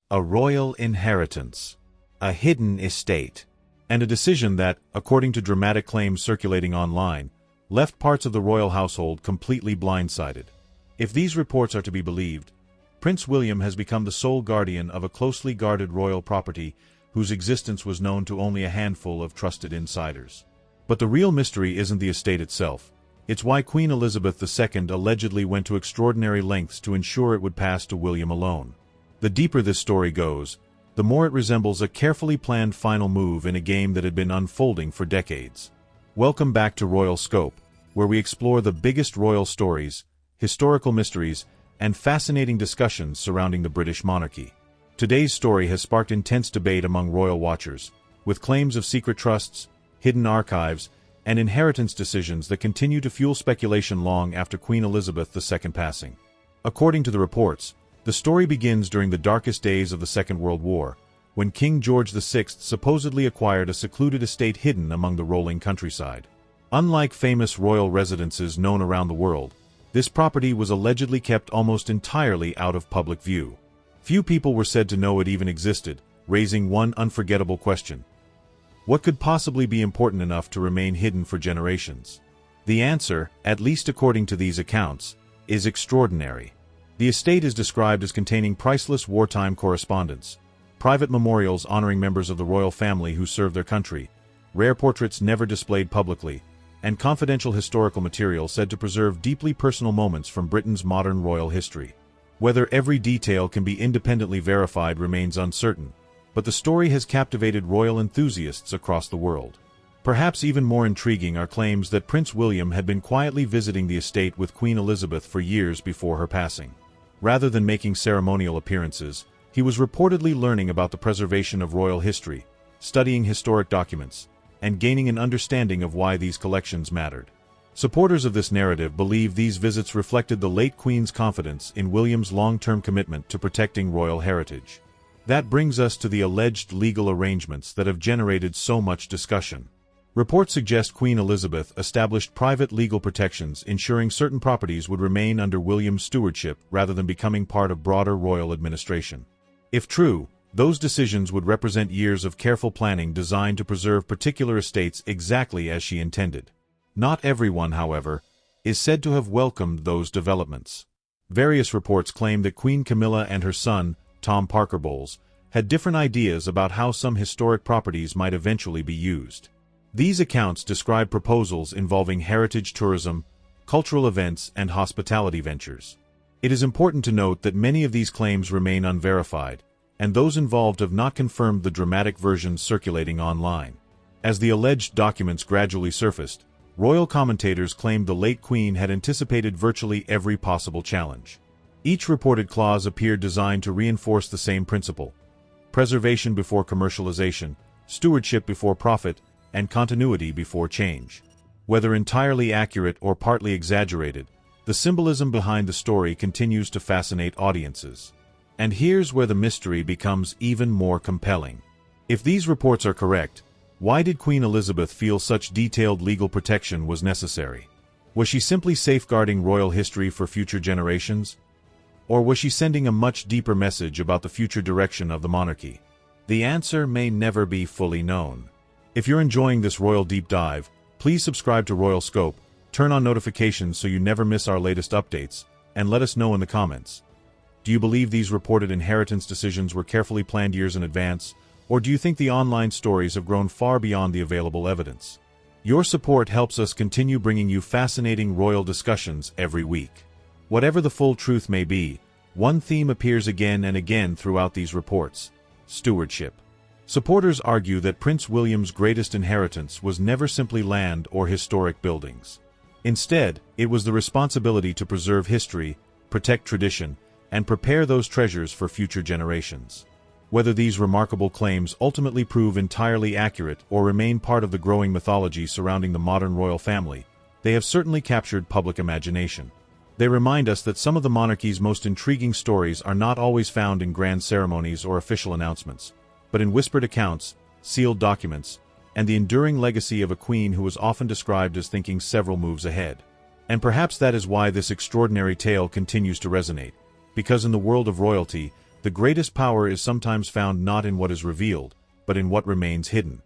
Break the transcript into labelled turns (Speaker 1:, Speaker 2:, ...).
Speaker 1: a royal inheritance, a hidden estate, and a decision that, according to dramatic claims circulating online, left parts of the royal household completely blindsided. If these reports are to be believed, Prince William has become the sole guardian of a closely guarded royal property whose existence was known to only a handful of trusted insiders. But the real mystery isn't the estate itself. It's why Queen Elizabeth II allegedly went to extraordinary lengths to ensure it would pass to William alone. The deeper this story goes, the more it resembles a carefully planned final move in a game that had been unfolding for decades. Welcome back to Royal Scope, where we explore the biggest royal stories, historical mysteries, and fascinating discussions surrounding the British monarchy. Today's story has sparked intense debate among royal watchers, with claims of secret trusts, hidden archives, and inheritance decisions that continue to fuel speculation long after Queen Elizabeth II passing. According to the reports, the story begins during the darkest days of the Second World War, when King George VI supposedly acquired a secluded estate hidden among the rolling countryside. Unlike famous royal residences known around the world, this property was allegedly kept almost entirely out of public view. Few people were said to know it even existed, raising one unforgettable question. What could possibly be important enough to remain hidden for generations? The answer, at least according to these accounts, is extraordinary. The estate is described as containing priceless wartime correspondence, private memorials honoring members of the royal family who served their country, rare portraits never displayed publicly, and confidential historical material said to preserve deeply personal moments from Britain's modern royal history. Whether every detail can be independently verified remains uncertain, but the story has captivated royal enthusiasts across the world. Perhaps even more intriguing are claims that Prince William had been quietly visiting the estate with Queen Elizabeth for years before her passing. Rather than making ceremonial appearances, he was reportedly learning about the preservation of royal history, studying historic documents, and gaining an understanding of why these collections mattered. Supporters of this narrative believe these visits reflected the late Queen's confidence in William's long-term commitment to protecting royal heritage. That brings us to the alleged legal arrangements that have generated so much discussion. Reports suggest Queen Elizabeth established private legal protections ensuring certain properties would remain under William's stewardship rather than becoming part of broader royal administration. If true, those decisions would represent years of careful planning designed to preserve particular estates exactly as she intended. Not everyone, however, is said to have welcomed those developments. Various reports claim that Queen Camilla and her son, Tom Parker Bowles, had different ideas about how some historic properties might eventually be used. These accounts describe proposals involving heritage tourism, cultural events, and hospitality ventures. It is important to note that many of these claims remain unverified, and those involved have not confirmed the dramatic versions circulating online. As the alleged documents gradually surfaced, royal commentators claimed the late Queen had anticipated virtually every possible challenge. Each reported clause appeared designed to reinforce the same principle: preservation before commercialization, stewardship before profit, and continuity before change. Whether entirely accurate or partly exaggerated, the symbolism behind the story continues to fascinate audiences. And here's where the mystery becomes even more compelling. If these reports are correct, why did Queen Elizabeth feel such detailed legal protection was necessary? Was she simply safeguarding royal history for future generations? Or was she sending a much deeper message about the future direction of the monarchy? The answer may never be fully known. If you're enjoying this royal deep dive, please subscribe to Royal Scope, turn on notifications so you never miss our latest updates, and let us know in the comments. Do you believe these reported inheritance decisions were carefully planned years in advance, or do you think the online stories have grown far beyond the available evidence? Your support helps us continue bringing you fascinating royal discussions every week. Whatever the full truth may be, one theme appears again and again throughout these reports: stewardship. Supporters argue that Prince William's greatest inheritance was never simply land or historic buildings. Instead, it was the responsibility to preserve history, protect tradition, and prepare those treasures for future generations. Whether these remarkable claims ultimately prove entirely accurate or remain part of the growing mythology surrounding the modern royal family, they have certainly captured public imagination. They remind us that some of the monarchy's most intriguing stories are not always found in grand ceremonies or official announcements, but in whispered accounts, sealed documents, and the enduring legacy of a queen who was often described as thinking several moves ahead. And perhaps that is why this extraordinary tale continues to resonate, because in the world of royalty, The greatest power is sometimes found not in what is revealed, but in what remains hidden.